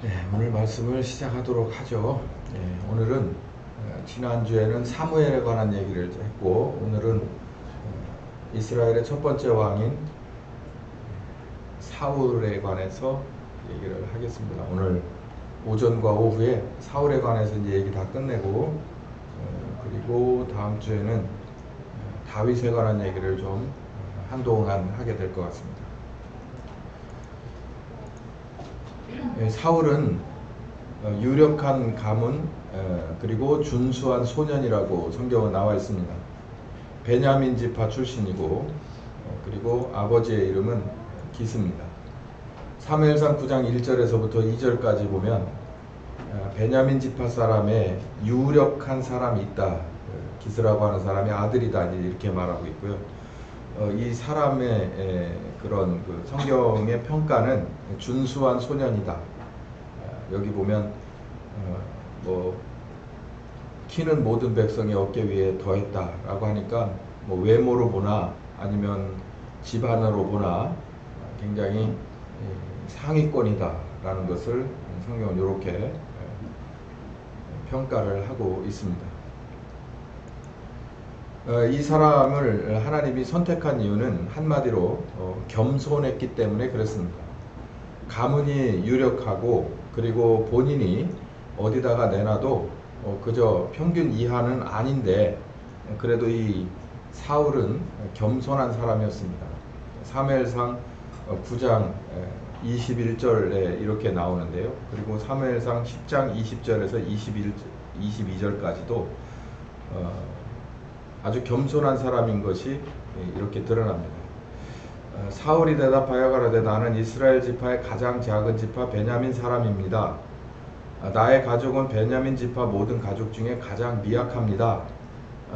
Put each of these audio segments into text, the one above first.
네, 오늘 말씀을 시작하도록 하죠. 네, 오늘은 지난주에는 사무엘에 관한 얘기를 했고, 오늘은 이스라엘의 첫 번째 왕인 사울에 관해서 얘기를 하겠습니다. 오늘 오전과 오후에 사울에 관해서 이제 얘기 다 끝내고, 그리고 다음 주에는 다윗에 관한 얘기를 좀 한동안 하게 될 것 같습니다. 사울은 유력한 가문 그리고 준수한 소년이라고 성경에 나와 있습니다. 베냐민 지파 출신이고 그리고 아버지의 이름은 기스입니다. 사무엘상 9장 1절에서부터 2절까지 보면 베냐민 지파 사람의 유력한 사람이 있다. 기스라고 하는 사람의 아들이다. 이렇게 말하고 있고요. 이 사람의 그런 그 성경의 평가는 준수한 소년이다. 여기 보면 뭐 키는 모든 백성의 어깨 위에 더했다라고 하니까 뭐 외모로 보나 아니면 집안으로 보나 굉장히 상위권이다라는 것을 성경은 이렇게 평가를 하고 있습니다. 이 사람을 하나님이 선택한 이유는 한마디로 겸손했기 때문에 그렇습니다. 가문이 유력하고 그리고 본인이 어디다가 내놔도 그저 평균 이하는 아닌데 그래도 이 사울은 겸손한 사람이었습니다. 사무엘상 9장 21절에 이렇게 나오는데요. 그리고 사무엘상 10장 20절에서 22절까지도 아주 겸손한 사람인 것이 이렇게 드러납니다. 사울이 대답하여 가로되 나는 이스라엘 지파의 가장 작은 지파 베냐민 사람입니다. 나의 가족은 베냐민 지파 모든 가족 중에 가장 미약합니다.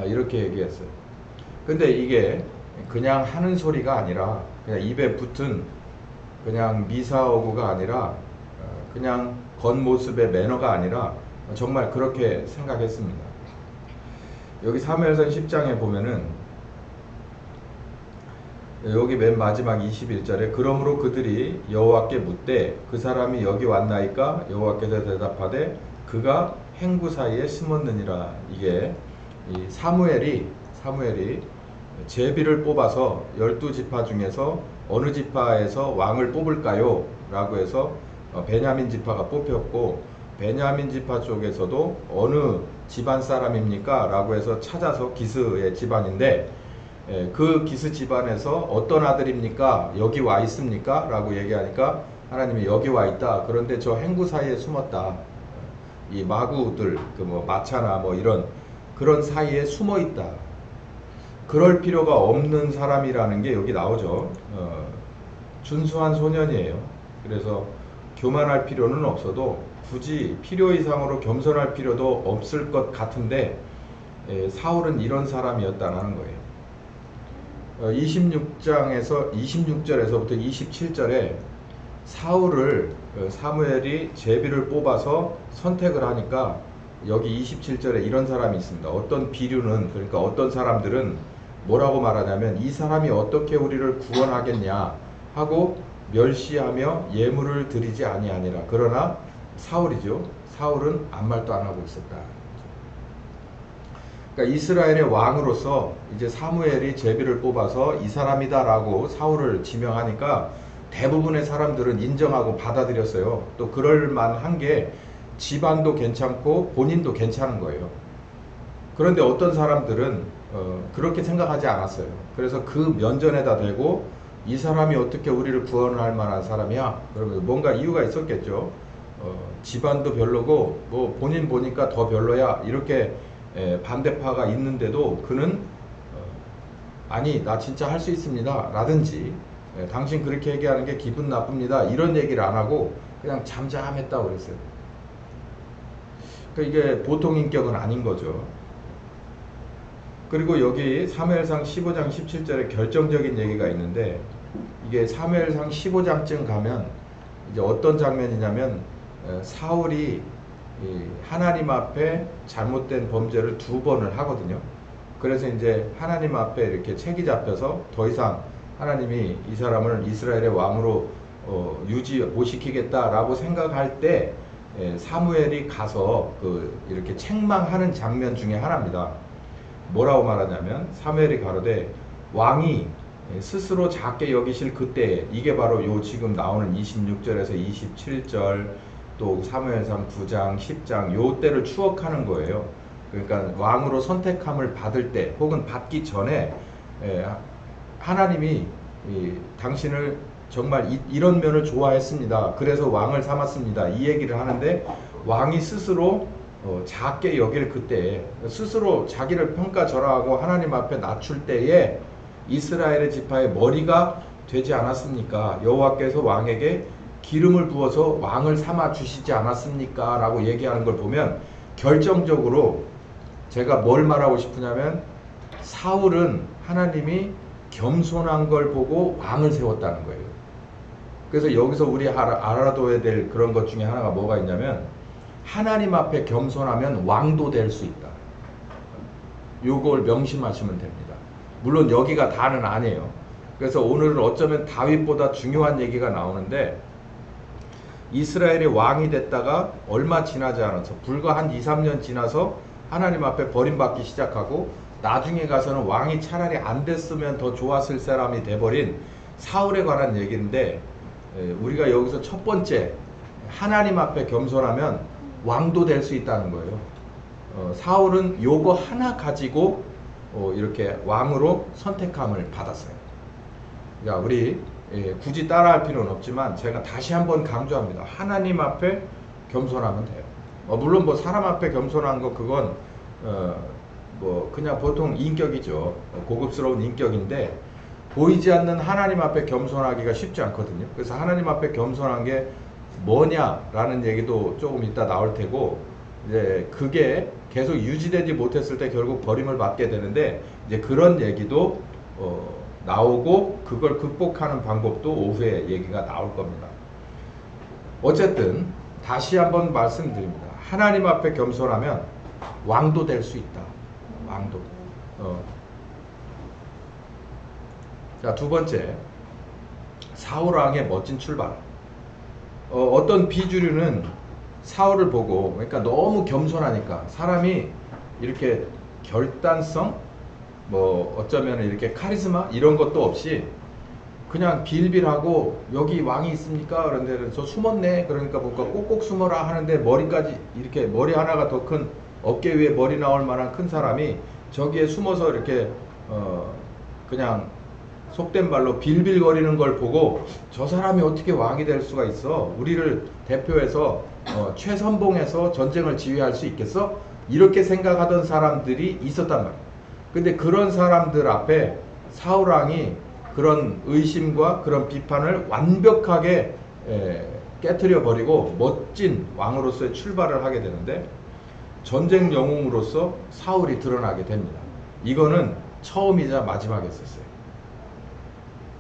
이렇게 얘기했어요. 근데 이게 그냥 하는 소리가 아니라 그냥 입에 붙은 그냥 미사오구가 아니라 그냥 겉모습의 매너가 아니라 정말 그렇게 생각했습니다. 여기 사무엘상 10장에 보면은 여기 맨 마지막 21절에 그러므로 그들이 여호와께 묻되 그 사람이 여기 왔나이까 여호와께서 대답하되 그가 행구 사이에 숨었느니라. 이게 이 사무엘이 제비를 뽑아서 12지파 중에서 어느 지파에서 왕을 뽑을까요? 라고 해서 베냐민 지파가 뽑혔고 베냐민 지파 쪽에서도 어느 집안 사람입니까? 라고 해서 찾아서 기스의 집안인데 그 기스 집안에서 어떤 아들입니까? 여기 와 있습니까? 라고 얘기하니까 하나님이 여기 와 있다. 그런데 저 행구 사이에 숨었다. 이 마구들 그 뭐 마차나 뭐 이런 그런 사이에 숨어 있다. 그럴 필요가 없는 사람이라는 게 여기 나오죠. 준수한 소년이에요. 그래서 교만할 필요는 없어도 굳이 필요 이상으로 겸손할 필요도 없을 것 같은데 사울은 이런 사람이었다는 거예요. 26절에서부터 27절에 사울을 사무엘이 제비를 뽑아서 선택을 하니까 여기 27절에 이런 사람이 있습니다. 어떤 비류는 그러니까 어떤 사람들은 뭐라고 말하냐면 이 사람이 어떻게 우리를 구원하겠냐 하고 멸시하며 예물을 드리지 아니하니라. 그러나 사울이죠. 사울은 아무 말도 안 하고 있었다. 그러니까 이스라엘의 왕으로서 이제 사무엘이 제비를 뽑아서 이 사람이다라고 사울을 지명하니까 대부분의 사람들은 인정하고 받아들였어요. 또 그럴만한 게 집안도 괜찮고 본인도 괜찮은 거예요. 그런데 어떤 사람들은 그렇게 생각하지 않았어요. 그래서 그 면전에다 대고 이 사람이 어떻게 우리를 구원할 만한 사람이야? 그러면 뭔가 이유가 있었겠죠. 집안도 별로고 뭐 본인 보니까 더 별로야 이렇게 반대파가 있는데도 그는 아니 나 진짜 할 수 있습니다 라든지 당신 그렇게 얘기하는 게 기분 나쁩니다 이런 얘기를 안 하고 그냥 잠잠했다고 그랬어요. 그러니까 이게 보통 인격은 아닌 거죠. 그리고 여기 사무엘상 15장 17절에 결정적인 얘기가 있는데 이게 사무엘상 15장쯤 가면 이제 어떤 장면이냐면 사울이 하나님 앞에 잘못된 범죄를 2번을 하거든요. 그래서 이제 하나님 앞에 이렇게 책이 잡혀서 더 이상 하나님이 이 사람을 이스라엘의 왕으로 유지 못 시키겠다라고 생각할 때 사무엘이 가서 이렇게 책망하는 장면 중에 하나입니다. 뭐라고 말하냐면 사무엘이 가로되 왕이 스스로 작게 여기실 그때, 이게 바로 요 지금 나오는 26절에서 27절 또 사무엘상 9장 10장 요 때를 추억하는 거예요. 그러니까 왕으로 선택함을 받을 때 혹은 받기 전에 하나님이 당신을 정말 이런 면을 좋아했습니다. 그래서 왕을 삼았습니다. 이 얘기를 하는데 왕이 스스로 작게 여길 그때, 스스로 자기를 평가절하하고 하나님 앞에 낮출 때에 이스라엘의 지파의 머리가 되지 않았습니까? 여호와께서 왕에게 기름을 부어서 왕을 삼아 주시지 않았습니까? 라고 얘기하는 걸 보면 결정적으로 제가 뭘 말하고 싶으냐면 사울은 하나님이 겸손한 걸 보고 왕을 세웠다는 거예요. 그래서 여기서 우리 알아둬야 될 그런 것 중에 하나가 뭐가 있냐면 하나님 앞에 겸손하면 왕도 될 수 있다. 요걸 명심하시면 됩니다. 물론 여기가 다는 아니에요. 그래서 오늘은 어쩌면 다윗보다 중요한 얘기가 나오는데 이스라엘의 왕이 됐다가 얼마 지나지 않아서 불과 한 2, 3년 지나서 하나님 앞에 버림받기 시작하고 나중에 가서는 왕이 차라리 안 됐으면 더 좋았을 사람이 돼버린 사울에 관한 얘기인데 우리가 여기서 첫 번째 하나님 앞에 겸손하면 왕도 될 수 있다는 거예요. 사울은 요거 하나 가지고 이렇게 왕으로 선택함을 받았어요. 그러니까 우리 굳이 따라할 필요는 없지만 제가 다시 한번 강조합니다. 하나님 앞에 겸손하면 돼요. 물론 뭐 사람 앞에 겸손한 거 그건 뭐 그냥 보통 인격이죠. 고급스러운 인격인데 보이지 않는 하나님 앞에 겸손하기가 쉽지 않거든요. 그래서 하나님 앞에 겸손한 게 뭐냐라는 얘기도 조금 이따 나올 테고, 이제 그게 계속 유지되지 못했을 때 결국 버림을 받게 되는데 이제 그런 얘기도 나오고 그걸 극복하는 방법도 오후에 얘기가 나올 겁니다. 어쨌든 다시 한번 말씀드립니다. 하나님 앞에 겸손하면 왕도 될 수 있다. 왕도. 자, 두 번째, 사울왕의 멋진 출발. 어떤 비주류는 사울을 보고, 그러니까 너무 겸손하니까 사람이 이렇게 결단성, 뭐 어쩌면 이렇게 카리스마 이런 것도 없이 그냥 빌빌하고 여기 왕이 있습니까? 그런데 저 숨었네. 그러니까 뭔가 꼭꼭 숨어라 하는데 머리까지 이렇게 머리 하나가 더 큰 어깨 위에 머리 나올 만한 큰 사람이 저기에 숨어서 이렇게 그냥 속된 말로 빌빌거리는 걸 보고 저 사람이 어떻게 왕이 될 수가 있어? 우리를 대표해서 최선봉에서 전쟁을 지휘할 수 있겠어? 이렇게 생각하던 사람들이 있었단 말이에요. 근데 그런 사람들 앞에 사울왕이 그런 의심과 그런 비판을 완벽하게 깨트려 버리고 멋진 왕으로서의 출발을 하게 되는데 전쟁 영웅으로서 사울이 드러나게 됩니다. 이거는 처음이자 마지막이었어요.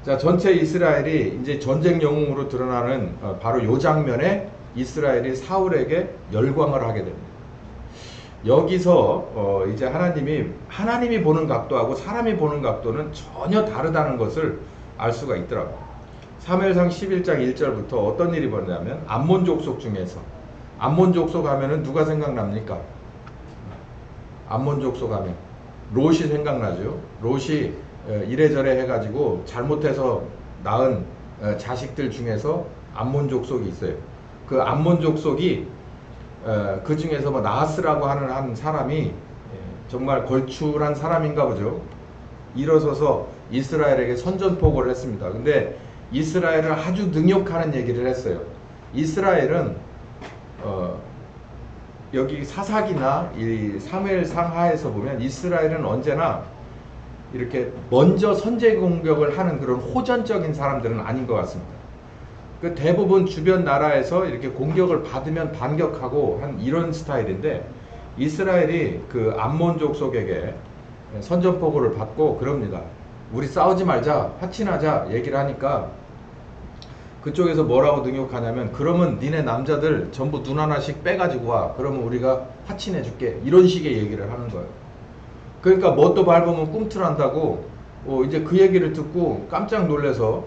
자, 전체 이스라엘이 이제 전쟁 영웅으로 드러나는 바로 이 장면에 이스라엘이 사울에게 열광을 하게 됩니다. 여기서 이제 하나님이 보는 각도하고 사람이 보는 각도는 전혀 다르다는 것을 알 수가 있더라고요. 사무엘상 11장 1절부터 어떤 일이 벌어졌냐면 암몬 족속 중에서 암몬 족속 하면은 누가 생각납니까? 암몬 족속 하면 롯이 생각나죠. 롯이 이래저래 해가지고 잘못해서 낳은 자식들 중에서 암몬 족속이 있어요. 그 암몬 족속이 그 중에서 뭐 나하스라고 하는 한 사람이 정말 걸출한 사람인가 보죠. 일어서서 이스라엘에게 선전포고를 했습니다. 근데 이스라엘을 아주 능욕하는 얘기를 했어요. 이스라엘은 여기 사사기나 이 사무엘 상하에서 보면 이스라엘은 언제나 이렇게 먼저 선제 공격을 하는 그런 호전적인 사람들은 아닌 것 같습니다. 그 대부분 주변 나라에서 이렇게 공격을 받으면 반격하고 한 이런 스타일인데 이스라엘이 그 암몬 족속에게 선전포고를 받고 그럽니다. 우리 싸우지 말자, 화친하자 얘기를 하니까 그쪽에서 뭐라고 능욕하냐면 그러면 니네 남자들 전부 눈 하나씩 빼가지고 와. 그러면 우리가 화친해 줄게. 이런 식의 얘기를 하는 거예요. 그러니까 뭣도 밟으면 꿈틀한다고 이제 그 얘기를 듣고 깜짝 놀라서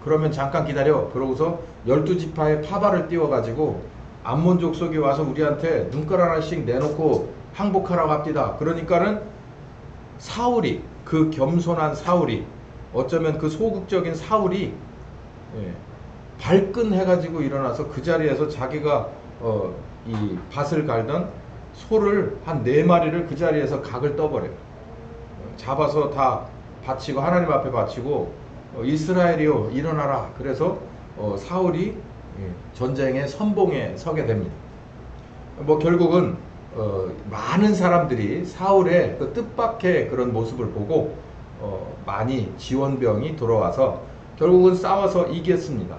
그러면 잠깐 기다려. 그러고서 12지파에 파발을 띄워가지고 암몬 족속이 와서 우리한테 눈깔 하나씩 내놓고 항복하라고 합디다. 그러니까는 사울이, 그 겸손한 사울이, 어쩌면 그 소극적인 사울이 발끈해가지고 일어나서 그 자리에서 자기가 이 밭을 갈던 소를 한 4마리를 그 자리에서 각을 떠버려요. 잡아서 다 바치고, 하나님 앞에 바치고, 이스라엘이요 일어나라. 그래서 사울이 전쟁의 선봉에 서게 됩니다. 뭐 결국은 많은 사람들이 사울의 그 뜻밖의 그런 모습을 보고 많이 지원병이 들어와서 결국은 싸워서 이겼습니다.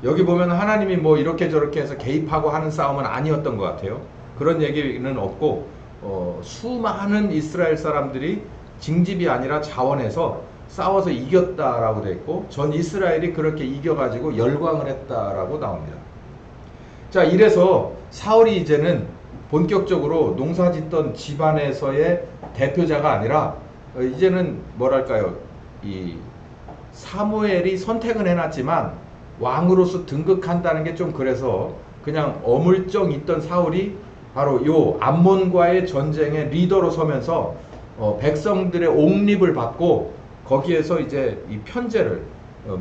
여기 보면 하나님이 뭐 이렇게 저렇게 해서 개입하고 하는 싸움은 아니었던 것 같아요. 그런 얘기는 없고 수많은 이스라엘 사람들이 징집이 아니라 자원해서 싸워서 이겼다라고 되어 있고, 전 이스라엘이 그렇게 이겨가지고 열광을 했다라고 나옵니다. 자, 이래서 사울이 이제는 본격적으로 농사 짓던 집안에서의 대표자가 아니라 이제는 뭐랄까요, 이 사무엘이 선택은 해놨지만 왕으로서 등극한다는 게 좀 그래서 그냥 어물쩡 있던 사울이 바로 요 암몬과의 전쟁의 리더로 서면서 백성들의 옥립을 받고 거기에서 이제 이 편제를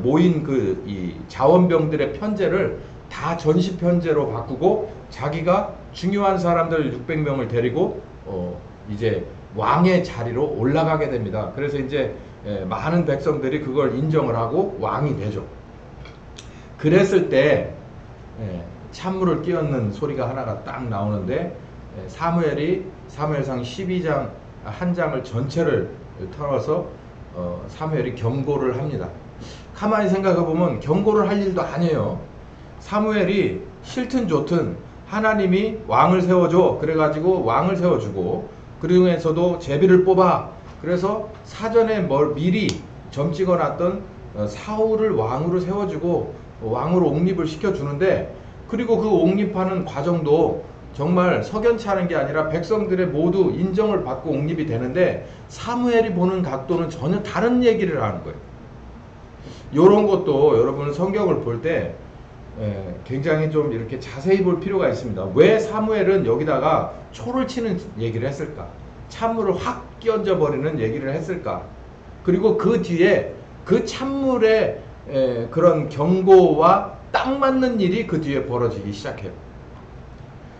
모인 그 이 자원병들의 편제를 다 전시 편제로 바꾸고 자기가 중요한 사람들 600명을 데리고 이제 왕의 자리로 올라가게 됩니다. 그래서 이제 많은 백성들이 그걸 인정을 하고 왕이 되죠. 그랬을 때 찬물을 끼얹는 소리가 하나가 딱 나오는데, 사무엘이 사무엘상 12장 한 장을 전체를 털어서 사무엘이 경고를 합니다. 가만히 생각해 보면 경고를 할 일도 아니에요. 사무엘이 싫든 좋든 하나님이 왕을 세워줘. 그래가지고 왕을 세워주고, 그 중에서도 제비를 뽑아. 그래서 사전에 미리 점 찍어놨던 사울을 왕으로 세워주고 왕으로 옹립을 시켜주는데, 그리고 그 옹립하는 과정도 정말 석연치 않은 게 아니라 백성들의 모두 인정을 받고 옹립이 되는데, 사무엘이 보는 각도는 전혀 다른 얘기를 하는 거예요. 이런 것도 여러분 성경을 볼 때 굉장히 좀 이렇게 자세히 볼 필요가 있습니다. 왜 사무엘은 여기다가 초를 치는 얘기를 했을까? 찬물을 확 끼얹어 버리는 얘기를 했을까? 그리고 그 뒤에 그 찬물의 그런 경고와 딱 맞는 일이 그 뒤에 벌어지기 시작해요.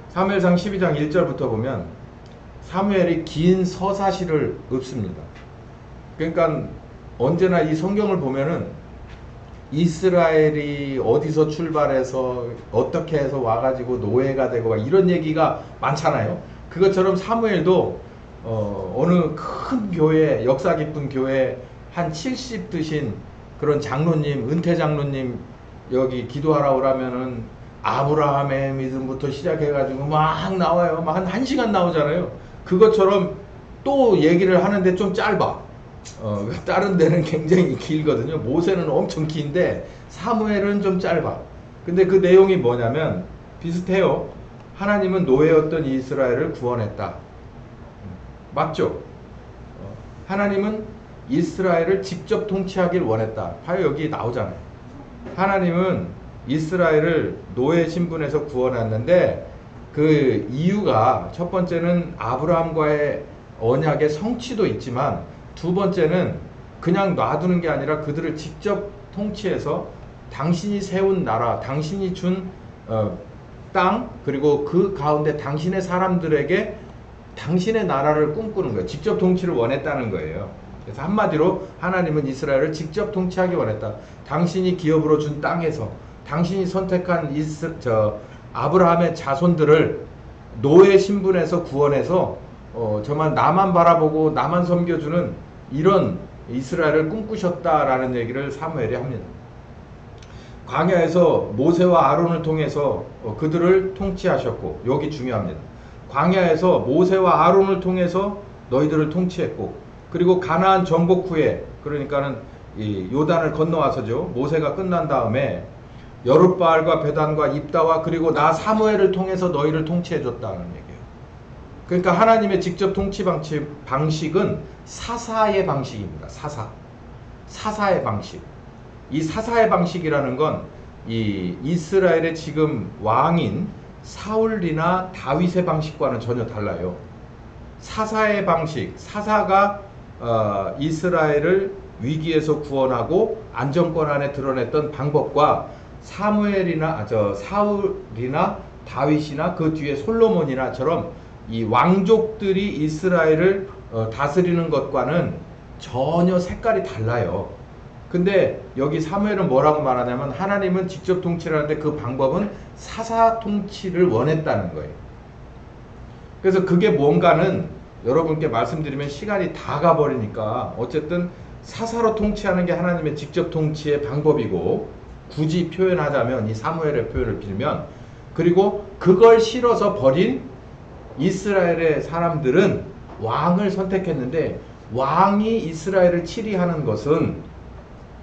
사무엘상 12장 1절부터 보면 사무엘이 긴 서사시를 읊습니다. 그러니까 언제나 이 성경을 보면은 이스라엘이 어디서 출발해서 어떻게 해서 와가지고 노예가 되고 막 이런 얘기가 많잖아요. 그것처럼 사무엘도 어느 큰 교회, 역사 깊은 교회 한 70 드신 그런 장로님, 은퇴 장로님 여기 기도하라 오라면은 아브라함의 믿음부터 시작해가지고 막 나와요. 막 한 1시간 나오잖아요. 그것처럼 또 얘기를 하는데 좀 짧아. 다른 데는 굉장히 길거든요. 모세는 엄청 긴데 사무엘은 좀 짧아. 근데 그 내용이 뭐냐면 비슷해요. 하나님은 노예였던 이스라엘을 구원했다. 맞죠? 하나님은 이스라엘을 직접 통치하길 원했다. 바로 여기 나오잖아요. 하나님은 이스라엘을 노예 신분에서 구원했는데 그 이유가 첫 번째는 아브라함과의 언약의 성취도 있지만 두 번째는 그냥 놔두는 게 아니라 그들을 직접 통치해서 당신이 세운 나라, 당신이 준 땅, 그리고 그 가운데 당신의 사람들에게 당신의 나라를 꿈꾸는 거예요. 직접 통치를 원했다는 거예요. 그래서 한마디로 하나님은 이스라엘을 직접 통치하기 원했다. 당신이 기업으로 준 땅에서 당신이 선택한 아브라함의 자손들을 노예 신분에서 구원해서 정말 나만 바라보고 나만 섬겨주는 이런 이스라엘을 꿈꾸셨다라는 얘기를 사무엘이 합니다. 광야에서 모세와 아론을 통해서 그들을 통치하셨고, 여기 중요합니다. 광야에서 모세와 아론을 통해서 너희들을 통치했고, 그리고 가나안 정복 후에, 그러니까는 이 요단을 건너와서죠. 모세가 끝난 다음에 여룻바알과 베단과 입다와 그리고 나 사무엘을 통해서 너희를 통치해줬다는 얘기예요. 그러니까 하나님의 직접 통치 방식은 사사의 방식입니다. 사사의 방식. 이 사사의 방식이라는 건 이 이스라엘의 지금 왕인 사울이나 다윗의 방식과는 전혀 달라요. 사사의 방식, 사사가 이스라엘을 위기에서 구원하고 안정권 안에 드러냈던 방법과 사울이나 다윗이나 그 뒤에 솔로몬이나처럼 이 왕족들이 이스라엘을 다스리는 것과는 전혀 색깔이 달라요. 근데 여기 사무엘은 뭐라고 말하냐면 하나님은 직접 통치를 하는데 그 방법은 사사 통치를 원했다는 거예요. 그래서 그게 뭔가는 여러분께 말씀드리면 시간이 다 가버리니까 어쨌든 사사로 통치하는 게 하나님의 직접 통치의 방법이고, 굳이 표현하자면 이 사무엘의 표현을 빌면, 그리고 그걸 실어서 버린 이스라엘의 사람들은 왕을 선택했는데 왕이 이스라엘을 치리하는 것은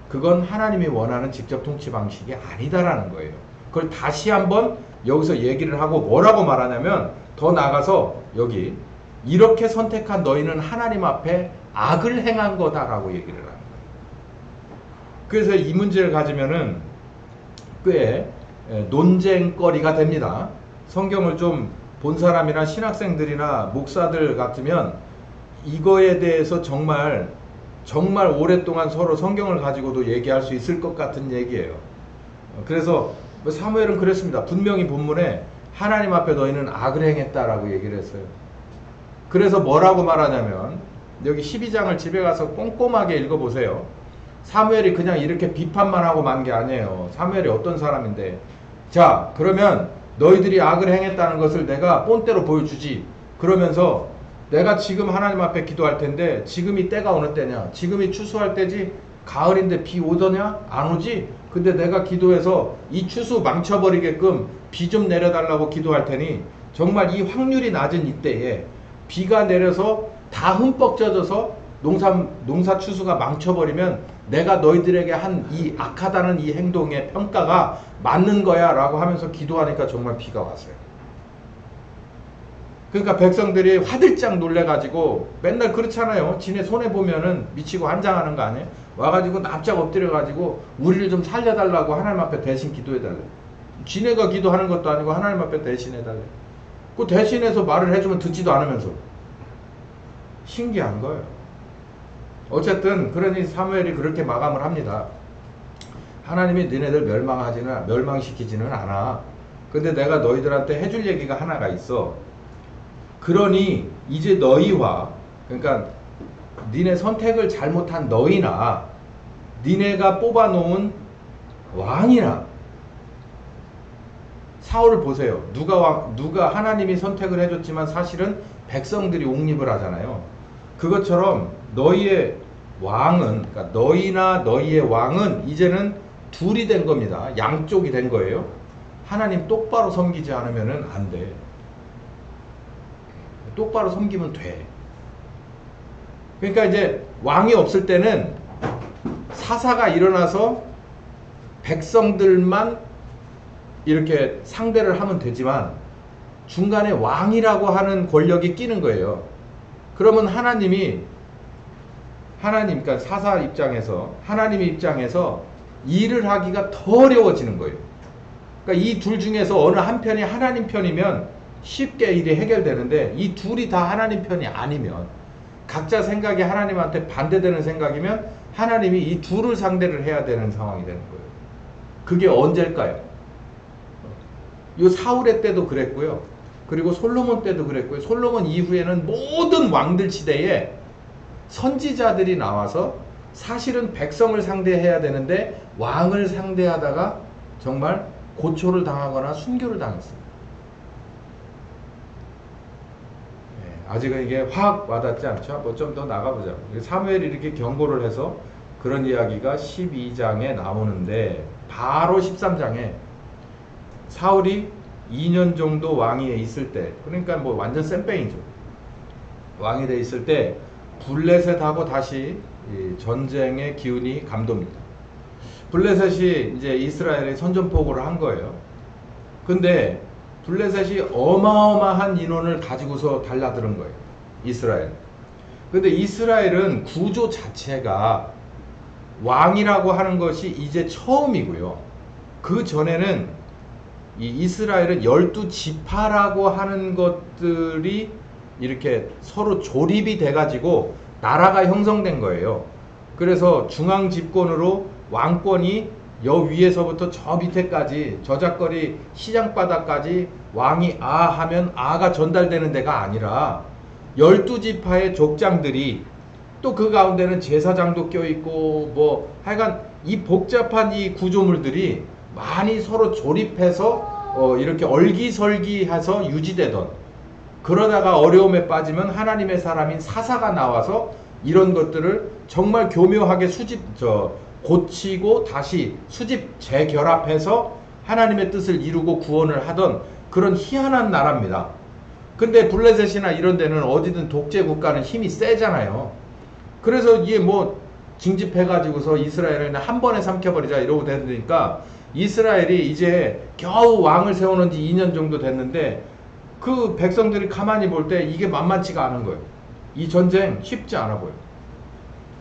그건 하나님이 원하는 직접 통치 방식이 아니다라는 거예요. 그걸 다시 한번 여기서 얘기를 하고 뭐라고 말하냐면, 더 나아가서 여기 이렇게 선택한 너희는 하나님 앞에 악을 행한 거다라고 얘기를 하는 거예요. 그래서 이 문제를 가지면은 꽤 논쟁거리가 됩니다. 성경을 좀 본 사람이나 신학생들이나 목사들 같으면 이거에 대해서 정말 오랫동안 서로 성경을 가지고도 얘기할 수 있을 것 같은 얘기예요. 그래서 사무엘은 그랬습니다. 분명히 본문에 하나님 앞에 너희는 악을 행했다라고 얘기를 했어요. 그래서 뭐라고 말하냐면 여기 12장을 집에 가서 꼼꼼하게 읽어보세요. 사무엘이 그냥 이렇게 비판만 하고 만 게 아니에요. 사무엘이 어떤 사람인데, 자 그러면 너희들이 악을 행했다는 것을 내가 본때로 보여주지. 그러면서 내가 지금 하나님 앞에 기도할 텐데 지금이 때가 어느 때냐? 지금이 추수할 때지? 가을인데 비 오더냐? 안 오지? 근데 내가 기도해서 이 추수 망쳐버리게끔 비 좀 내려달라고 기도할 테니 정말 이 확률이 낮은 이때에 비가 내려서 다 흠뻑 젖어서 농사 추수가 망쳐버리면 내가 너희들에게 한 이 악하다는 이 행동의 평가가 맞는 거야 라고 하면서 기도하니까 정말 비가 왔어요. 그러니까 백성들이 화들짝 놀래가지고 맨날 그렇잖아요. 지네 손해보면은 미치고 한장하는 거 아니에요? 와가지고 납작 엎드려가지고 우리를 좀 살려달라고 하나님 앞에 대신 기도해달래. 지네가 기도하는 것도 아니고 하나님 앞에 대신해달래. 그 대신해서 말을 해주면 듣지도 않으면서. 신기한 거예요. 어쨌든 그러니 사무엘이 그렇게 마감을 합니다. 하나님이 너네들 멸망시키지는 않아. 근데 내가 너희들한테 해줄 얘기가 하나가 있어. 그러니 이제 너희와, 그러니까 니네 선택을 잘못한 너희나 니네가 뽑아놓은 왕이나, 사울을 보세요. 누가 하나님이 선택을 해줬지만 사실은 백성들이 옹립을 하잖아요. 그것처럼 너희의 왕은, 그러니까 너희나 너희의 왕은 이제는 둘이 된 겁니다. 양쪽이 된 거예요. 하나님 똑바로 섬기지 않으면 안 돼. 똑바로 섬기면 돼. 그러니까 이제 왕이 없을 때는 사사가 일어나서 백성들만 이렇게 상대를 하면 되지만 중간에 왕이라고 하는 권력이 끼는 거예요. 그러면 그러니까 사사 입장에서, 하나님의 입장에서 일을 하기가 더 어려워지는 거예요. 그러니까 이 둘 중에서 어느 한 편이 하나님 편이면 쉽게 일이 해결되는데, 이 둘이 다 하나님 편이 아니면, 각자 생각이 하나님한테 반대되는 생각이면 하나님이 이 둘을 상대를 해야 되는 상황이 되는 거예요. 그게 언제일까요? 요 사울의 때도 그랬고요. 그리고 솔로몬 때도 그랬고요. 솔로몬 이후에는 모든 왕들 시대에 선지자들이 나와서 사실은 백성을 상대해야 되는데 왕을 상대하다가 정말 고초를 당하거나 순교를 당했습니다. 아직은 이게 확 와닿지 않죠? 뭐 좀 더 나가보자. 사무엘이 이렇게 경고를 해서 그런 이야기가 12장에 나오는데, 바로 13장에 사울이 2년 정도 왕위에 있을 때, 그러니까 뭐 완전 쌤뺑이죠. 왕이 돼 있을 때 블레셋하고 다시 전쟁의 기운이 감돕니다. 블레셋이 이제 이스라엘에 선전포고를 한 거예요. 근데 블레셋이 어마어마한 인원을 가지고서 달라드는 거예요. 이스라엘. 근데 이스라엘은 구조 자체가 왕이라고 하는 것이 이제 처음이고요. 그 전에는 이 이스라엘은 12지파라고 하는 것들이 이렇게 서로 조립이 돼가지고 나라가 형성된 거예요. 그래서 중앙 집권으로 왕권이 여 위에서부터 저 밑에까지 저작거리 시장바닥까지 왕이 아 하면 아가 전달되는 데가 아니라 12지파의 족장들이 또 그 가운데는 제사장도 껴있고 뭐 하여간 이 복잡한 이 구조물들이 많이 서로 조립해서 이렇게 얼기설기해서 유지되던, 그러다가 어려움에 빠지면 하나님의 사람인 사사가 나와서 이런 것들을 정말 교묘하게 고치고 다시 재결합해서 하나님의 뜻을 이루고 구원을 하던 그런 희한한 나라입니다. 근데 블레셋이나 이런 데는 어디든 독재 국가는 힘이 세잖아요. 그래서 이게 뭐 징집해가지고서 이스라엘을 한 번에 삼켜버리자 이러고 되니까 이스라엘이 이제 겨우 왕을 세워놓은 지 2년 정도 됐는데 그 백성들이 가만히 볼 때 이게 만만치가 않은 거예요. 이 전쟁 쉽지 않아 보여요.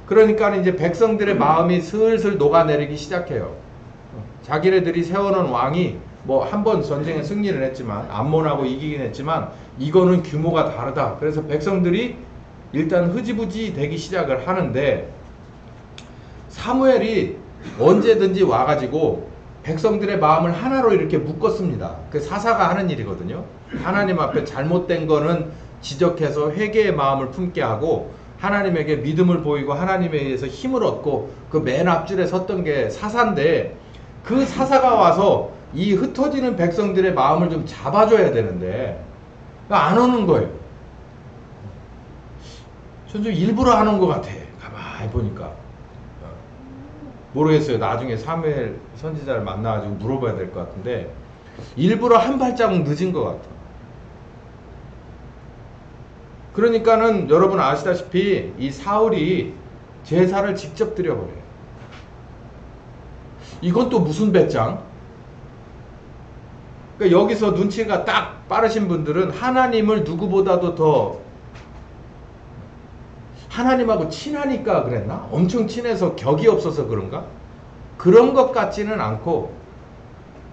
그러니까 이제 백성들의 마음이 슬슬 녹아내리기 시작해요. 자기네들이 세워놓은 왕이 뭐 한 번 전쟁에 승리를 했지만 암몬하고 이기긴 했지만 이거는 규모가 다르다. 그래서 백성들이 일단 흐지부지 되기 시작을 하는데 사무엘이 언제든지 와가지고 백성들의 마음을 하나로 이렇게 묶었습니다. 그 사사가 하는 일이거든요. 하나님 앞에 잘못된 거는 지적해서 회개의 마음을 품게 하고 하나님에게 믿음을 보이고 하나님에 의해서 힘을 얻고 그 맨 앞줄에 섰던 게 사사인데 그 사사가 와서 이 흩어지는 백성들의 마음을 좀 잡아줘야 되는데 안 오는 거예요. 전 좀 일부러 안 온 것 같아. 가만히 보니까. 모르겠어요. 나중에 사무엘 선지자를 만나가지고 물어봐야 될 것 같은데 일부러 한 발자국 늦은 것 같아. 그러니까는 여러분 아시다시피 이 사울이 제사를 직접 드려버려요. 이건 또 무슨 배짱? 그러니까 여기서 눈치가 딱 빠르신 분들은 하나님을 누구보다도 더 하나님하고 친하니까 그랬나? 엄청 친해서 격이 없어서 그런가? 그런 것 같지는 않고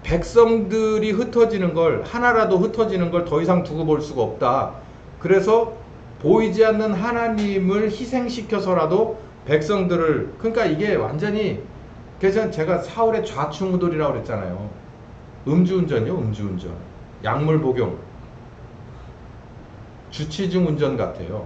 백성들이 흩어지는 걸, 하나라도 흩어지는 걸 더 이상 두고 볼 수가 없다. 그래서 보이지 않는 하나님을 희생시켜서라도 백성들을, 그러니까 이게 완전히, 그래서 제가 사울의 좌충우돌이라고 그랬잖아요. 음주운전이요, 음주운전. 약물 복용. 주치중 운전 같아요.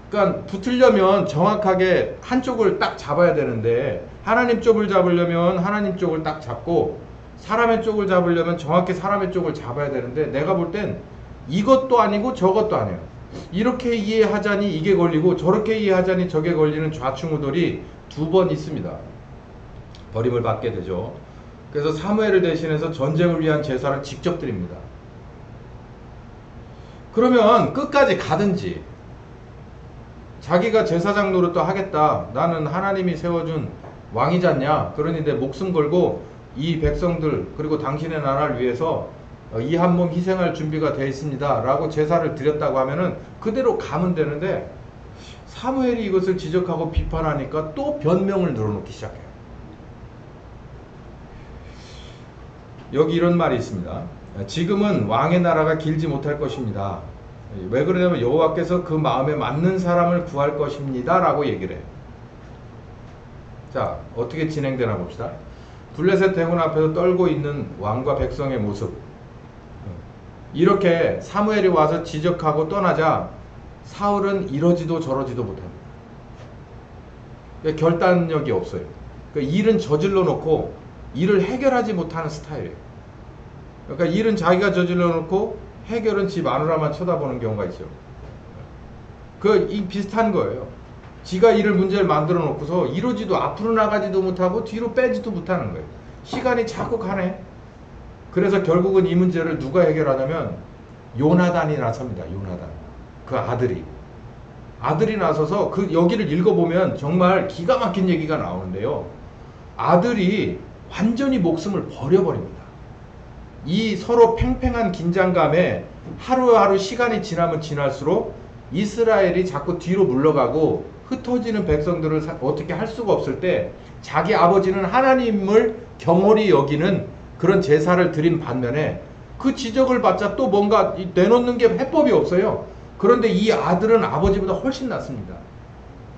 그러니까 붙으려면 정확하게 한쪽을 딱 잡아야 되는데 하나님 쪽을 잡으려면 하나님 쪽을 딱 잡고 사람의 쪽을 잡으려면 정확히 사람의 쪽을 잡아야 되는데 내가 볼 땐 이것도 아니고 저것도 아니에요. 이렇게 이해하자니 이게 걸리고 저렇게 이해하자니 저게 걸리는 좌충우돌이 두 번 있습니다. 버림을 받게 되죠. 그래서 사무엘을 대신해서 전쟁을 위한 제사를 직접 드립니다. 그러면 끝까지 가든지 자기가 제사장 노릇도 하겠다. 나는 하나님이 세워준 왕이잖냐. 그러니 내 목숨 걸고 이 백성들 그리고 당신의 나라를 위해서 이 한 몸 희생할 준비가 되어 있습니다. 라고 제사를 드렸다고 하면은 그대로 가면 되는데 사무엘이 이것을 지적하고 비판하니까 또 변명을 늘어놓기 시작해요. 여기 이런 말이 있습니다. 지금은 왕의 나라가 길지 못할 것입니다. 왜 그러냐면 여호와께서 그 마음에 맞는 사람을 구할 것입니다 라고 얘기를 해요. 자, 어떻게 진행되나 봅시다. 블레셋 대군 앞에서 떨고 있는 왕과 백성의 모습. 이렇게 사무엘이 와서 지적하고 떠나자 사울은 이러지도 저러지도 못합니다. 그러니까 결단력이 없어요. 그러니까 일은 저질러 놓고 일을 해결하지 못하는 스타일이에요. 그러니까 일은 자기가 저질러 놓고 해결은 집 마누라만 쳐다보는 경우가 있죠. 이 비슷한 거예요. 지가 일을 문제를 만들어 놓고서 이러지도 앞으로 나가지도 못하고 뒤로 빼지도 못하는 거예요. 시간이 자꾸 가네. 그래서 결국은 이 문제를 누가 해결하냐면 요나단이 나섭니다. 요나단. 그 아들이 나서서 여기를 읽어보면 정말 기가 막힌 얘기가 나오는데요. 아들이 완전히 목숨을 버려버립니다. 이 서로 팽팽한 긴장감에 하루하루 시간이 지나면 지날수록 이스라엘이 자꾸 뒤로 물러가고 흩어지는 백성들을 어떻게 할 수가 없을 때 자기 아버지는 하나님을 경홀히 여기는 그런 제사를 드린 반면에 그 지적을 받자 또 뭔가 내놓는 게 해법이 없어요. 그런데 이 아들은 아버지보다 훨씬 낫습니다.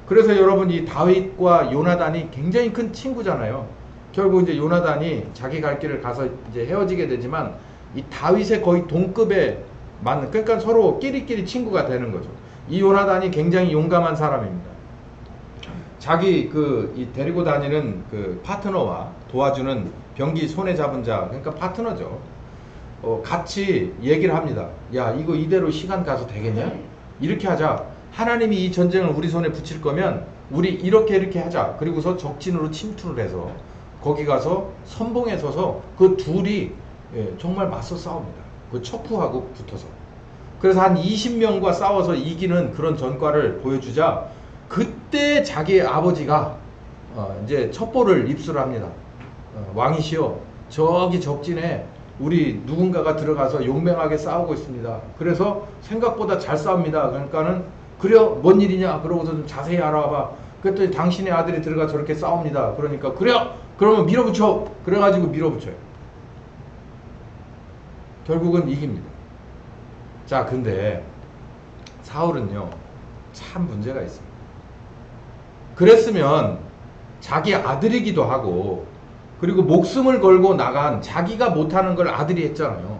그래서 여러분 이 다윗과 요나단이 굉장히 큰 친구잖아요. 결국 이제 요나단이 자기 갈 길을 가서 이제 헤어지게 되지만 이 다윗의 거의 동급에 맞는, 그러니까 서로 끼리끼리 친구가 되는 거죠. 이 요나단이 굉장히 용감한 사람입니다. 자기 이 데리고 다니는 그 파트너와 도와주는 병기 손에 잡은 자, 그러니까 파트너죠. 같이 얘기를 합니다. 야, 이거 이대로 시간 가서 되겠냐? 이렇게 하자. 하나님이 이 전쟁을 우리 손에 붙일 거면 우리 이렇게 하자. 그리고서 적진으로 침투를 해서 거기 가서 선봉에 서서 그 둘이 정말 맞서 싸웁니다. 그 척후하고 붙어서. 그래서 한 20명과 싸워서 이기는 그런 전과를 보여주자 그때 자기 아버지가 이제 첩보를 입수를 합니다. 왕이시여, 저기 적진에 우리 누군가가 들어가서 용맹하게 싸우고 있습니다. 그래서 생각보다 잘 싸웁니다. 그러니까는 그래요, 뭔 일이냐? 그러고서 좀 자세히 알아봐. 그랬더니 당신의 아들이 들어가 저렇게 싸웁니다. 그러니까 그래요, 그러면 밀어붙여. 그래가지고 밀어붙여요. 결국은 이깁니다. 자, 근데 사울은요 참 문제가 있습니다. 그랬으면 자기 아들이기도 하고 그리고 목숨을 걸고 나간, 자기가 못하는 걸 아들이 했잖아요.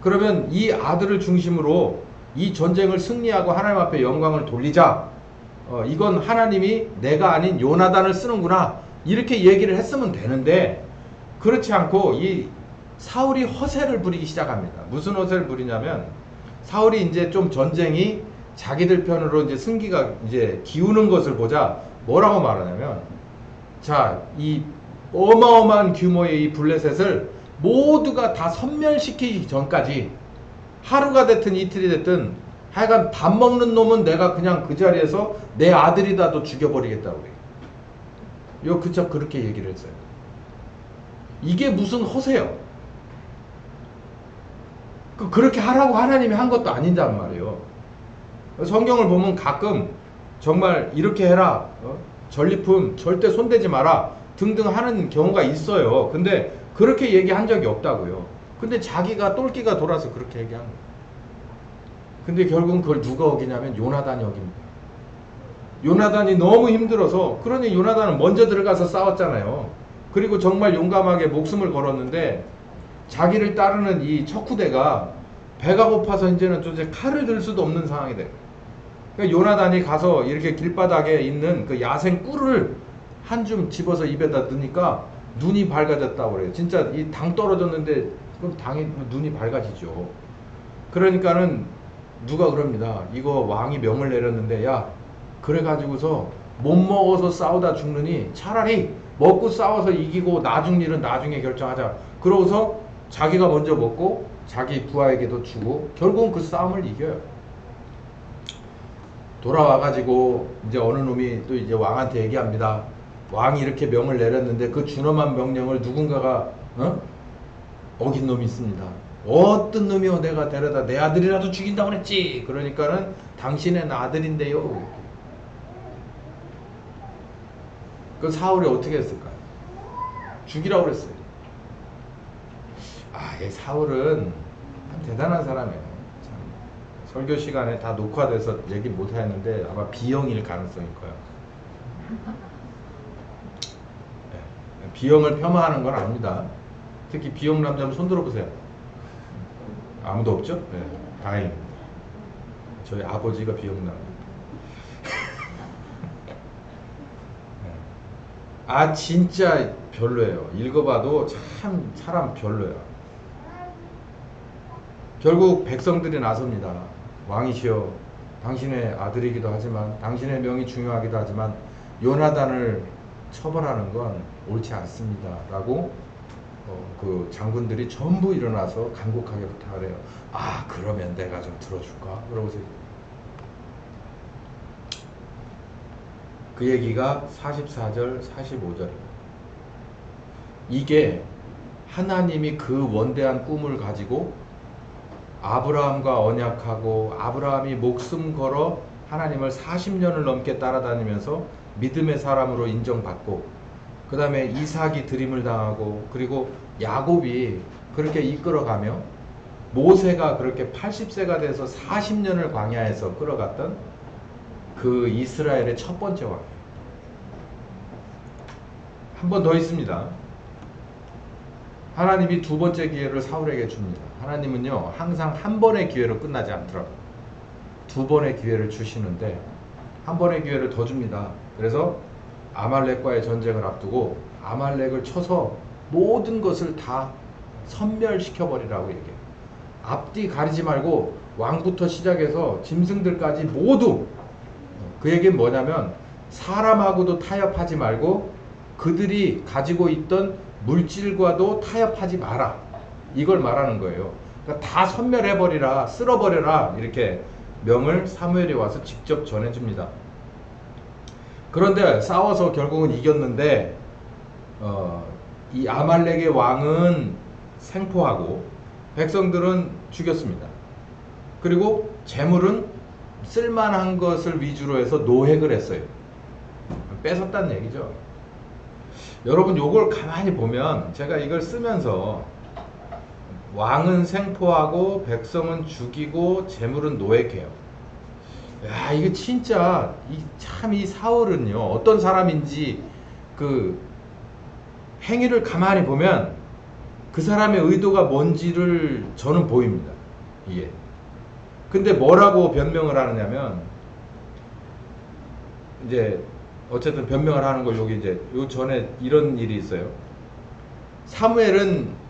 그러면 이 아들을 중심으로 이 전쟁을 승리하고 하나님 앞에 영광을 돌리자. 이건 하나님이 내가 아닌 요나단을 쓰는구나. 이렇게 얘기를 했으면 되는데 그렇지 않고 이 사울이 허세를 부리기 시작합니다. 무슨 허세를 부리냐면 사울이 이제 좀 전쟁이 자기들 편으로 이제 승기가 이제 기우는 것을 보자 뭐라고 말하냐면, 자, 이 어마어마한 규모의 이 블레셋을 모두가 다 섬멸시키기 전까지 하루가 됐든 이틀이 됐든 하여간 밥 먹는 놈은 내가 그냥 그 자리에서 내 아들이라도 죽여버리겠다고 그래요. 그쵸, 그렇게 얘기를 했어요. 이게 무슨 허세요? 그렇게 하라고 하나님이 한 것도 아닌단 말이에요. 성경을 보면 가끔 정말 이렇게 해라, 전리품 절대 손대지 마라 등등 하는 경우가 있어요. 근데 그렇게 얘기한 적이 없다고요. 근데 자기가 똘끼가 돌아서 그렇게 얘기한 거예요. 근데 결국은 그걸 누가 어기냐면 요나단이 어깁니다. 요나단이 너무 힘들어서, 그러니 요나단은 먼저 들어가서 싸웠잖아요. 그리고 정말 용감하게 목숨을 걸었는데 자기를 따르는 이 척후대가 배가 고파서 이제는 도대체 칼을 들 수도 없는 상황이 돼요. 그러니까 요나단이 가서 이렇게 길바닥에 있는 그 야생 꿀을 한 줌 집어서 입에다 넣으니까 눈이 밝아졌다고 그래요. 진짜 이 당 떨어졌는데 그럼 당이 눈이 밝아지죠. 그러니까는 누가 그럽니다. 이거 왕이 명을 내렸는데 야, 그래가지고서 못 먹어서 싸우다 죽느니 차라리 먹고 싸워서 이기고 나중 일은 나중에 결정하자. 그러고서 자기가 먼저 먹고 자기 부하에게도 주고 결국은 그 싸움을 이겨요. 돌아와가지고 이제 어느 놈이 또 이제 왕한테 얘기합니다. 왕이 이렇게 명을 내렸는데 그 준엄한 명령을 누군가가 어긴 놈이 있습니다. 어떤 놈이요? 내가 데려다 내 아들이라도 죽인다고 그랬지. 그러니까는 당신의 아들인데요. 그 사울이 어떻게 했을까요? 죽이라고 그랬어요. 이 사울은 참 대단한 사람이에요. 참. 설교 시간에 다 녹화돼서 얘기 못 하였는데 아마 B형일 가능성이 커요. 네. B형을 폄하하는 건 아닙니다. 특히 B형 남자면 손 들어보세요. 아무도 없죠? 네. 다행입니다. 저희 아버지가 B형 남자. 진짜 별로예요. 읽어봐도 참 사람 별로예요. 결국 백성들이 나섭니다. 왕이시여, 당신의 아들이기도 하지만 당신의 명이 중요하기도 하지만 요나단을 처벌하는 건 옳지 않습니다 라고 그 장군들이 전부 일어나서 간곡하게 부탁을 해요. 그러면 내가 좀 들어줄까? 그러고서 그 얘기가 44절 45절입니다. 이게 하나님이 그 원대한 꿈을 가지고 아브라함과 언약하고 아브라함이 목숨 걸어 하나님을 40년을 넘게 따라다니면서 믿음의 사람으로 인정받고, 그 다음에 이삭이 들임을 당하고, 그리고 야곱이 그렇게 이끌어가며, 모세가 그렇게 80세가 돼서 40년을 광야에서 끌어갔던 그 이스라엘의 첫 번째 왕이에요. 한 번 더 있습니다. 하나님이 두 번째 기회를 사울에게 줍니다. 하나님은요, 항상 한 번의 기회로 끝나지 않더라고요. 두 번의 기회를 주시는데, 한 번의 기회를 더 줍니다. 그래서 아말렉과의 전쟁을 앞두고 아말렉을 쳐서 모든 것을 다 섬멸시켜버리라고 얘기해요. 앞뒤 가리지 말고 왕부터 시작해서 짐승들까지 모두. 그 얘기는 뭐냐면, 사람하고도 타협하지 말고 그들이 가지고 있던 물질과도 타협하지 마라, 이걸 말하는 거예요. 그러니까 다 섬멸해버리라, 쓸어버려라, 이렇게 명을 사무엘이 와서 직접 전해줍니다. 그런데 싸워서 결국은 이겼는데, 이 아말렉의 왕은 생포하고 백성들은 죽였습니다. 그리고 재물은 쓸만한 것을 위주로 해서 노획을 했어요. 뺏었다는 얘기죠. 여러분, 요걸 가만히 보면, 제가 이걸 쓰면서 왕은 생포하고 백성은 죽이고 재물은 노획해요. 야, 이게 진짜 참 이 사울은요, 어떤 사람인지 그 행위를 가만히 보면 그 사람의 의도가 뭔지를 저는 보입니다. 이게. 근데 뭐라고 변명을 하느냐면, 이제 어쨌든 변명을 하는 걸, 여기 이제 요 전에 이런 일이 있어요. 사무엘은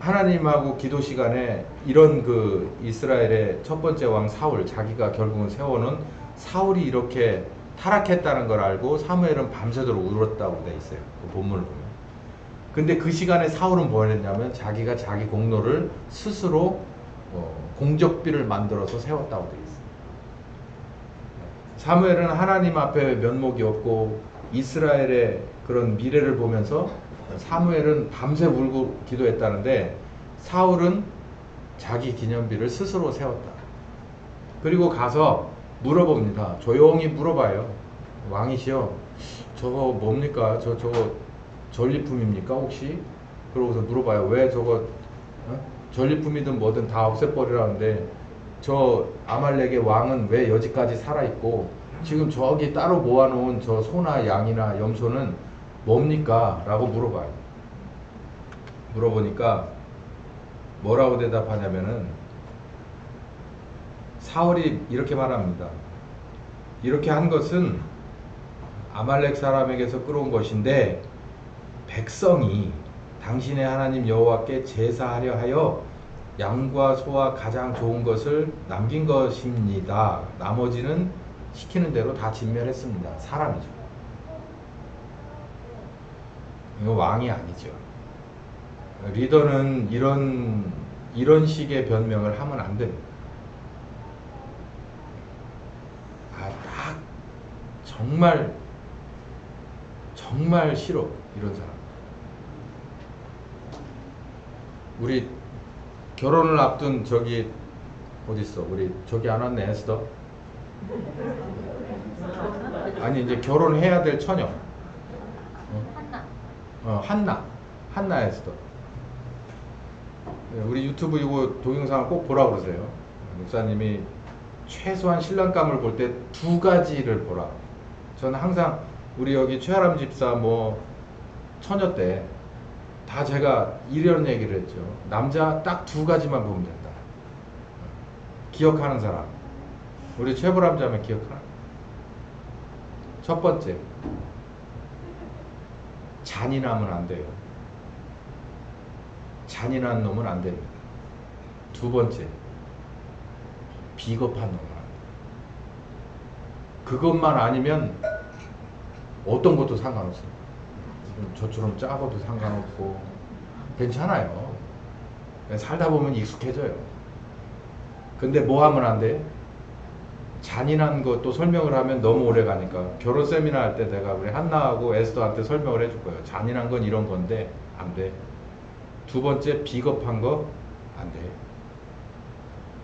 하나님하고 기도 시간에 이런 그 이스라엘의 첫 번째 왕 사울, 자기가 결국은 세워놓은 사울이 이렇게 타락했다는 걸 알고 사무엘은 밤새도록 울었다고 돼 있어요. 그 본문을 보면. 근데 그 시간에 사울은 뭘 했냐면, 자기가 자기 공로를 스스로 공적비를 만들어서 세웠다고 돼 있어요. 사무엘은 하나님 앞에 면목이 없고 이스라엘의 그런 미래를 보면서, 사무엘은 밤새 울고 기도했다는데 사울은 자기 기념비를 스스로 세웠다. 그리고 가서 물어봅니다. 조용히 물어봐요. 왕이시여, 저거 뭡니까? 저거 전리품입니까 혹시? 그러고서 물어봐요. 왜 저거 전리품이든 뭐든 다 없애버리라는데, 저 아말렉의 왕은 왜 여지까지 살아있고 지금 저기 따로 모아놓은 저 소나 양이나 염소는 뭡니까? 라고 물어봐요. 물어보니까 뭐라고 대답하냐면은, 사울이 이렇게 말합니다. 이렇게 한 것은 아말렉 사람에게서 끌어온 것인데, 백성이 당신의 하나님 여호와께 제사하려 하여 양과 소와 가장 좋은 것을 남긴 것입니다. 나머지는 시키는 대로 다 진멸했습니다. 사람이죠. 이거 왕이 아니죠. 리더는 이런 식의 변명을 하면 안 됩니다. 딱 정말 싫어, 이런 사람. 우리 결혼을 앞둔 저기 어딨어? 우리 저기 안 왔네, 에스더. 아니, 이제 결혼해야 될 처녀. 한나 에스더. 우리 유튜브 이거 동영상을 꼭 보라 그러세요. 목사님이 최소한 신랑감을 볼 때 두 가지를 보라. 저는 항상 우리 여기 최하람 집사 처녀 때 다 제가 이런 얘기를 했죠. 남자 딱 두 가지만 보면 된다. 기억하는 사람. 우리 최보람 자매 기억하나? 첫 번째, 잔인하면 안 돼요. 잔인한 놈은 안 됩니다. 두 번째, 비겁한 놈은 안 돼요. 그것만 아니면 어떤 것도 상관없어요. 저처럼 작아도 상관없고 괜찮아요. 살다 보면 익숙해져요. 근데 뭐 하면 안 돼? 잔인한 것도 설명을 하면 너무 오래 가니까, 결혼 세미나 할 때 내가 우리 한나하고 에스더한테 설명을 해줄 거예요. 잔인한 건 이런 건데 안 돼. 두 번째, 비겁한 거 안 돼.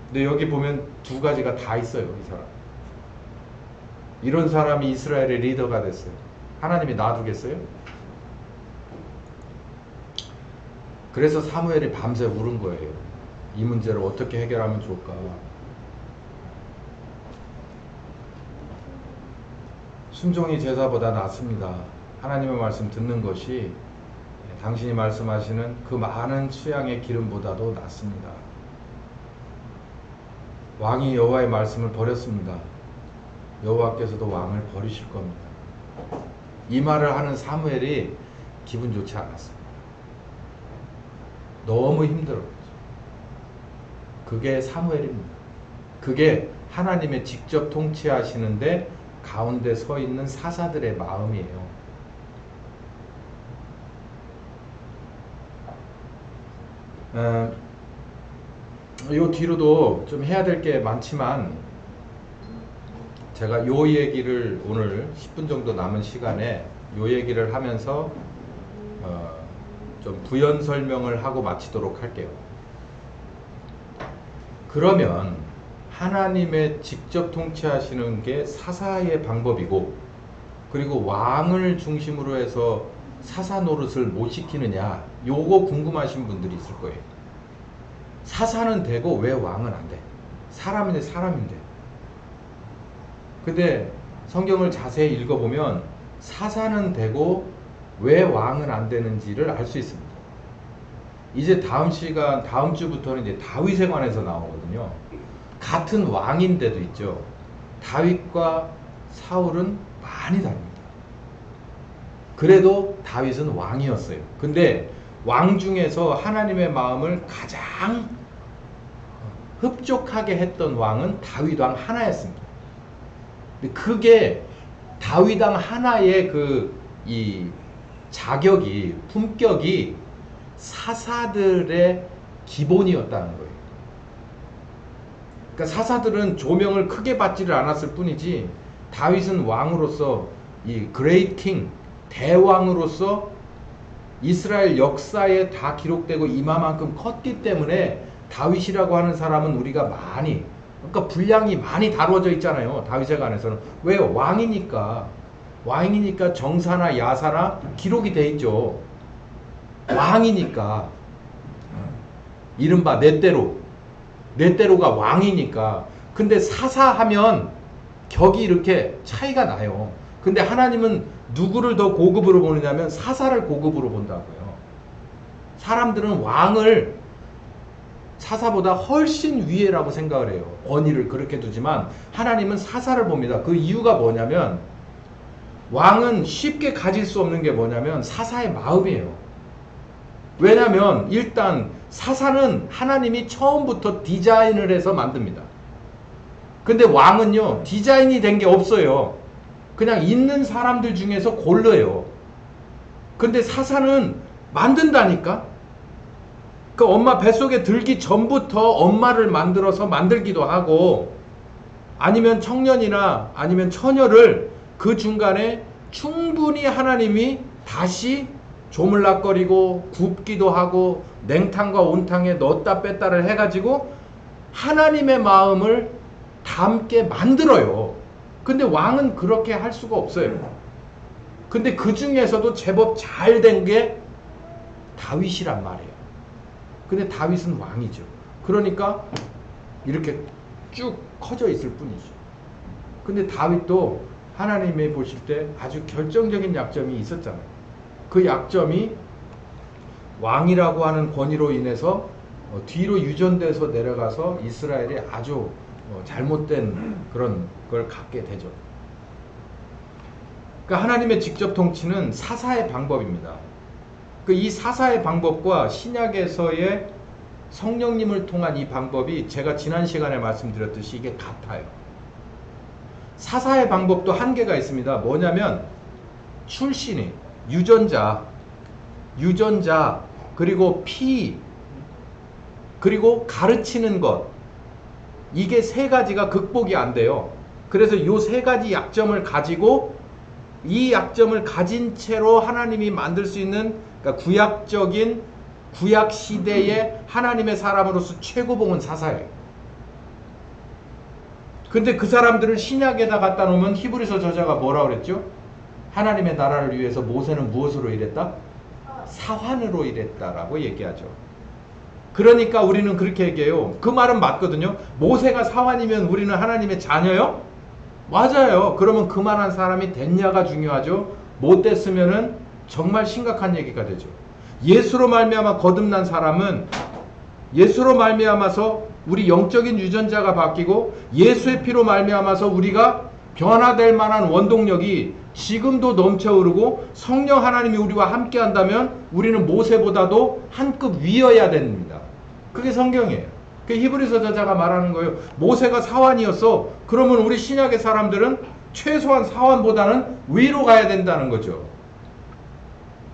근데 여기 보면 두 가지가 다 있어요, 이 사람. 이런 사람이 이스라엘의 리더가 됐어요. 하나님이 놔두겠어요? 그래서 사무엘이 밤새 울은 거예요. 이 문제를 어떻게 해결하면 좋을까? 순종이 제사보다 낫습니다. 하나님의 말씀 듣는 것이 당신이 말씀하시는 그 많은 수양의 기름보다도 낫습니다. 왕이 여호와의 말씀을 버렸습니다. 여호와께서도 왕을 버리실 겁니다. 이 말을 하는 사무엘이 기분 좋지 않았습니다. 너무 힘들었죠. 그게 사무엘입니다. 그게 하나님의 직접 통치하시는데 가운데 서 있는 사사들의 마음이에요. 요 뒤로도 좀 해야 될 게 많지만 제가 요 얘기를 오늘 10분 정도 남은 시간에 요 얘기를 하면서 좀 부연 설명을 하고 마치도록 할게요. 그러면 하나님의 직접 통치하시는 게 사사의 방법이고, 그리고 왕을 중심으로 해서 사사 노릇을 못 시키느냐, 요거 궁금하신 분들이 있을 거예요. 사사는 되고 왜 왕은 안 돼? 사람인데 사람인데. 근데 성경을 자세히 읽어보면 사사는 되고 왜 왕은 안 되는지를 알 수 있습니다. 이제 다음 주부터는 이제 다윗에 관해서 나오거든요. 같은 왕인데도 있죠. 다윗과 사울은 많이 다릅니다. 그래도 다윗은 왕이었어요. 근데 왕 중에서 하나님의 마음을 가장 흡족하게 했던 왕은 다윗 왕 하나였습니다. 근데 그게 다윗 왕 하나의 이 자격이, 품격이 사사들의 기본이었다는 거예요. 그러니까 사사들은 조명을 크게 받지를 않았을 뿐이지, 다윗은 왕으로서 이 그레이트 킹, 대왕으로서 이스라엘 역사에 다 기록되고 이마만큼 컸기 때문에 다윗이라고 하는 사람은 우리가 많이, 그러니까 분량이 많이 다루어져 있잖아요. 다윗에 관해서는. 왜요? 왕이니까 정사나 야사나 기록이 돼 있죠. 왕이니까. 이른바 넷대로가 왕이니까. 근데 사사하면 격이 이렇게 차이가 나요. 근데 하나님은 누구를 더 고급으로 보느냐면 사사를 고급으로 본다고요. 사람들은 왕을 사사보다 훨씬 위에라고 생각을 해요. 권위를 그렇게 두지만 하나님은 사사를 봅니다. 그 이유가 뭐냐면, 왕은 쉽게 가질 수 없는 게 뭐냐면 사사의 마음이에요. 왜냐면 일단 사사는 하나님이 처음부터 디자인을 해서 만듭니다. 근데 왕은요, 디자인이 된 게 없어요. 그냥 있는 사람들 중에서 골라요. 근데 사사는 만든다니까? 그 엄마 뱃속에 들기 전부터 엄마를 만들어서 만들기도 하고, 아니면 청년이나 아니면 처녀를 그 중간에 충분히 하나님이 다시 조물락거리고 굽기도 하고 냉탕과 온탕에 넣었다 뺐다를 해가지고 하나님의 마음을 담게 만들어요. 근데 왕은 그렇게 할 수가 없어요. 근데 그 중에서도 제법 잘 된 게 다윗이란 말이에요. 근데 다윗은 왕이죠. 그러니까 이렇게 쭉 커져 있을 뿐이죠. 근데 다윗도 하나님이 보실 때 아주 결정적인 약점이 있었잖아요. 그 약점이 왕이라고 하는 권위로 인해서 뒤로 유전돼서 내려가서 이스라엘이 아주 잘못된 그런 걸 갖게 되죠. 그러니까 하나님의 직접 통치는 사사의 방법입니다. 이 사사의 방법과 신약에서의 성령님을 통한 이 방법이 제가 지난 시간에 말씀드렸듯이 이게 같아요. 사사의 방법도 한계가 있습니다. 뭐냐면 출신이 유전자 그리고 피 그리고 가르치는 것, 이게 세 가지가 극복이 안 돼요. 그래서 이 세 가지 약점을 가지고 이 약점을 가진 채로 하나님이 만들 수 있는, 그러니까 구약적인 구약 시대의 하나님의 사람으로서 최고봉은 사사예요. 근데 그 사람들을 신약에다 갖다 놓으면 히브리서 저자가 뭐라고 그랬죠? 하나님의 나라를 위해서 모세는 무엇으로 일했다? 사환으로 일했다라고 얘기하죠. 그러니까 우리는 그렇게 얘기해요. 그 말은 맞거든요. 모세가 사환이면 우리는 하나님의 자녀요? 맞아요. 그러면 그만한 사람이 됐냐가 중요하죠. 못 됐으면은 정말 심각한 얘기가 되죠. 예수로 말미암아 거듭난 사람은 예수로 말미암아서 우리 영적인 유전자가 바뀌고 예수의 피로 말미암아서 우리가 변화될 만한 원동력이 지금도 넘쳐흐르고 성령 하나님이 우리와 함께 한다면 우리는 모세보다도 한 급 위여야 됩니다. 그게 성경이에요. 그 히브리서 저자가 말하는 거예요. 모세가 사환이었어. 그러면 우리 신약의 사람들은 최소한 사환보다는 위로 가야 된다는 거죠.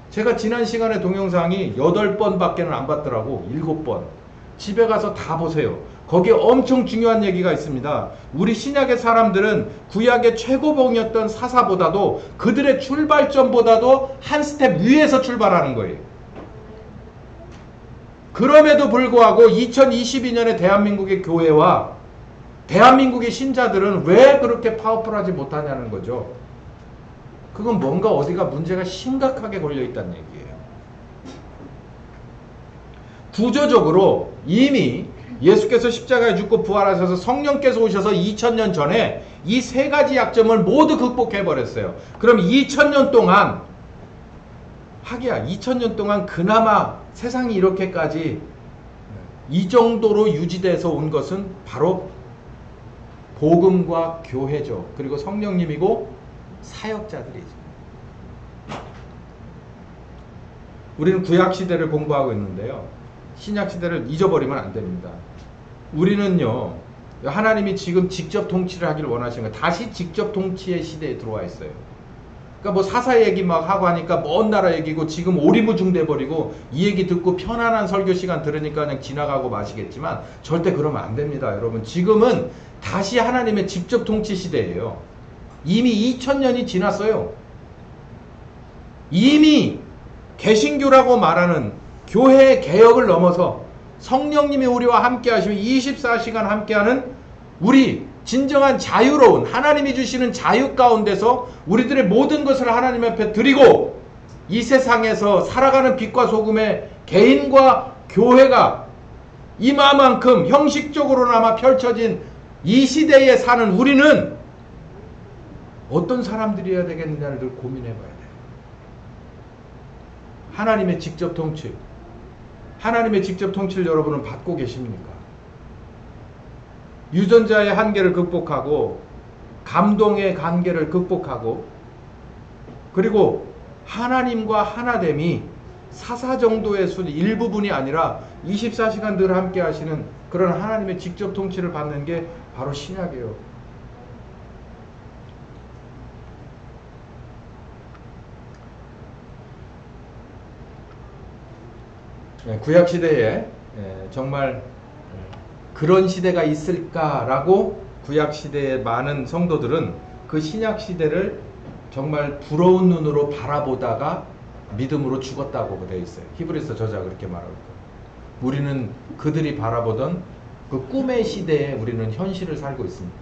제가 지난 시간에 동영상이 8번밖에 안 봤더라고. 7번. 집에 가서 다 보세요. 거기에 엄청 중요한 얘기가 있습니다. 우리 신약의 사람들은 구약의 최고봉이었던 사사보다도 그들의 출발점보다도 한 스텝 위에서 출발하는 거예요. 그럼에도 불구하고 2022년의 대한민국의 교회와 대한민국의 신자들은 왜 그렇게 파워풀하지 못하냐는 거죠. 그건 뭔가 어디가 문제가 심각하게 걸려있다는 얘기예요. 구조적으로 이미 예수께서 십자가에 죽고 부활하셔서 성령께서 오셔서 2000년 전에 이 세 가지 약점을 모두 극복해버렸어요. 그럼 2000년 동안 하기야 2000년 동안 그나마 세상이 이렇게까지 이 정도로 유지돼서 온 것은 바로 복음과 교회죠. 그리고 성령님이고 사역자들이죠. 우리는 구약시대를 공부하고 있는데요. 신약시대를 잊어버리면 안 됩니다. 우리는요, 하나님이 지금 직접 통치를 하기를 원하시는 거예요. 다시 직접 통치의 시대에 들어와 있어요. 그러니까 뭐 사사 얘기 막 하고 하니까 먼 나라 얘기고 지금 오리무중돼 버리고 이 얘기 듣고 편안한 설교 시간 들으니까 그냥 지나가고 마시겠지만 절대 그러면 안 됩니다. 여러분, 지금은 다시 하나님의 직접 통치 시대예요. 이미 2000년이 지났어요. 이미 개신교라고 말하는 교회의 개혁을 넘어서 성령님이 우리와 함께 하시며 24시간 함께하는 우리 진정한 자유로운 하나님이 주시는 자유 가운데서 우리들의 모든 것을 하나님 앞에 드리고 이 세상에서 살아가는 빛과 소금의 개인과 교회가 이마만큼 형식적으로나마 펼쳐진 이 시대에 사는 우리는 어떤 사람들이어야 되겠느냐를 늘 고민해 봐야 돼요. 하나님의 직접 통치, 하나님의 직접 통치를 여러분은 받고 계십니까? 유전자의 한계를 극복하고 감동의 관계를 극복하고 그리고 하나님과 하나됨이 사사 정도의 일부분이 아니라 24시간 늘 함께 하시는 그런 하나님의 직접 통치를 받는 게 바로 신약이에요. 구약시대에 정말 그런 시대가 있을까라고 구약시대의 많은 성도들은 그 신약시대를 정말 부러운 눈으로 바라보다가 믿음으로 죽었다고 되어 있어요. 히브리서 저자가 그렇게 말하고 있고 우리는 그들이 바라보던 그 꿈의 시대에 우리는 현실을 살고 있습니다.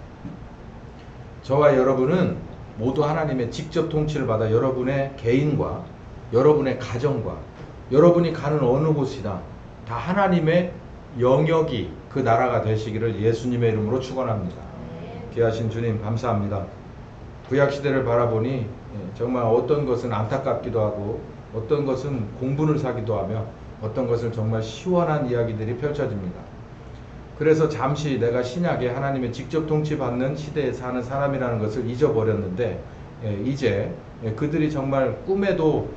저와 여러분은 모두 하나님의 직접 통치를 받아 여러분의 개인과 여러분의 가정과 여러분이 가는 어느 곳이나 다 하나님의 영역이 그 나라가 되시기를 예수님의 이름으로 축원합니다. 귀하신 주님 감사합니다. 구약시대를 바라보니 정말 어떤 것은 안타깝기도 하고 어떤 것은 공분을 사기도 하며 어떤 것은 정말 시원한 이야기들이 펼쳐집니다. 그래서 잠시 내가 신약에 하나님의 직접 통치받는 시대에 사는 사람이라는 것을 잊어버렸는데 이제 그들이 정말 꿈에도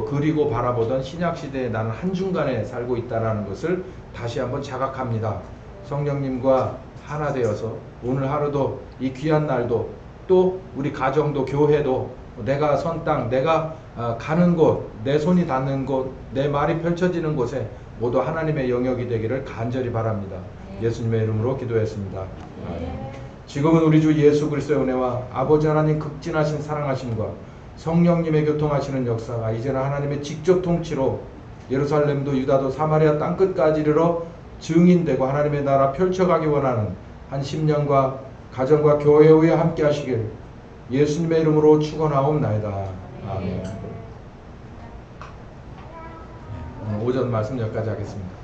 그리고 바라보던 신약시대에 나는 한중간에 살고 있다는 것을 다시 한번 자각합니다. 성령님과 하나 되어서 오늘 하루도 이 귀한 날도 또 우리 가정도 교회도 내가 선 땅, 내가 가는 곳, 내 손이 닿는 곳, 내 말이 펼쳐지는 곳에 모두 하나님의 영역이 되기를 간절히 바랍니다. 예수님의 이름으로 기도했습니다. 지금은 우리 주 예수 그리스도의 은혜와 아버지 하나님 극진하신 사랑하심과 성령님의 교통하시는 역사가 이제는 하나님의 직접 통치로 예루살렘도 유다도 사마리아 땅끝까지 이르러 증인되고 하나님의 나라 펼쳐가기 원하는 한 10년과 가정과 교회 후에 함께 하시길 예수님의 이름으로 축원하옵나이다. 아멘. 오늘 오전 말씀 여기까지 하겠습니다.